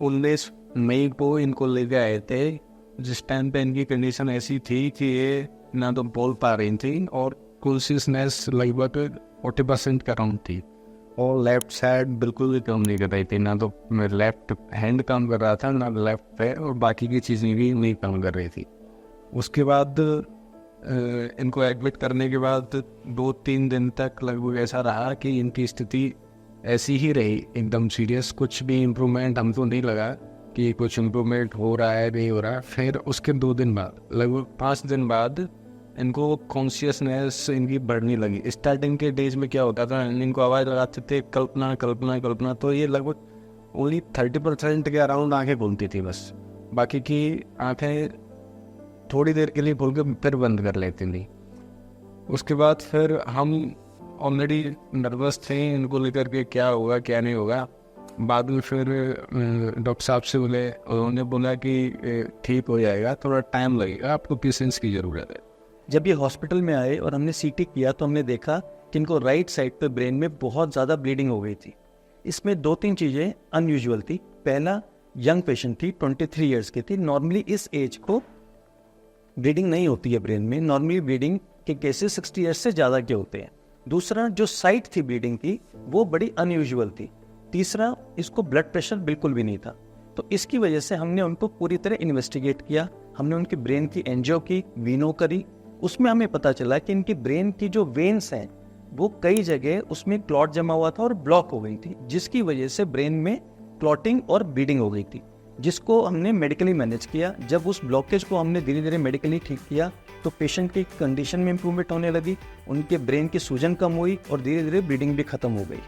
19 मई को इनको लेके आए थे, जिस टाइम पे इनकी कंडीशन ऐसी थी कि ये ना तो बोल पा रही थी और कॉन्शियसनेस लगभग 40% का राउंड थी, और लेफ्ट साइड बिल्कुल भी काम नहीं कर रही थी, ना तो लेफ्ट हैंड काम कर रहा था ना लेफ्ट पैर, और बाकी की चीज़ें भी नहीं काम कर रही थी। उसके बाद इनको एडमिट करने के बाद 2-3 दिन तक लगभग ऐसा रहा कि इनकी स्थिति ऐसी ही रही, एकदम सीरियस। कुछ भी इम्प्रूवमेंट हमको नहीं लगा कि कुछ इम्प्रूवमेंट हो रहा है नहीं हो रहा है। फिर उसके 2 दिन बाद, लगभग 5 दिन बाद इनको कॉन्शियसनेस इनकी बढ़ने लगी। स्टार्टिंग के डेज में क्या होता था, इनको आवाज़ लगाते थे कल्पना कल्पना कल्पना, तो ये लगभग ओनली 30% के अराउंड आँखें खुलती थी बस, बाकी की आँखें थोड़ी देर के लिए खोल के फिर बंद कर लेती थी। उसके बाद फिर हम ऑलरेडी नर्वस थे इनको लेकर के क्या होगा क्या नहीं होगा। बाद में फिर डॉक्टर साहब से बोले, उन्होंने बोला कि ठीक हो जाएगा, थोड़ा टाइम लगेगा, आपको पेशेंस की ज़रूरत है। जब ये हॉस्पिटल में आए और हमने सीटी किया तो हमने देखा कि इनको राइट साइड पे ब्रेन में बहुत ज़्यादा ब्लीडिंग हो गई थी। इसमें 2-3 चीज़ें अनयूजुअल थी। पहला, यंग पेशेंट थी, 23 ईयर्स की थी। नॉर्मली इस एज को ब्लीडिंग नहीं होती है ब्रेन में, नॉर्मली ब्लीडिंग के केसेस 60 ईयर्स से ज़्यादा के होते हैं। दूसरा, जो साइट थी ब्लीडिंग की वो बड़ी अनयूजुअल थी। तीसरा, इसको ब्लड प्रेशर बिल्कुल भी नहीं था। तो इसकी वजह से हमने उनको पूरी तरह इन्वेस्टिगेट किया। हमने उनकी ब्रेन की एंजियो की, वीनो करी। उसमें हमें पता चला कि इनकी ब्रेन की जो वेन्स हैं वो कई जगह उसमें क्लॉट जमा हुआ था और ब्लॉक हो गई थी, जिसकी वजह से ब्रेन में क्लॉटिंग और ब्लीडिंग हो गई थी, जिसको हमने मेडिकली मैनेज किया। जब उस ब्लॉकेज को हमने धीरे धीरे मेडिकली ठीक किया तो पेशेंट की कंडीशन में इम्प्रूवमेंट होने लगी, उनके ब्रेन की सूजन कम हुई और धीरे धीरे ब्लीडिंग भी खत्म हो गई।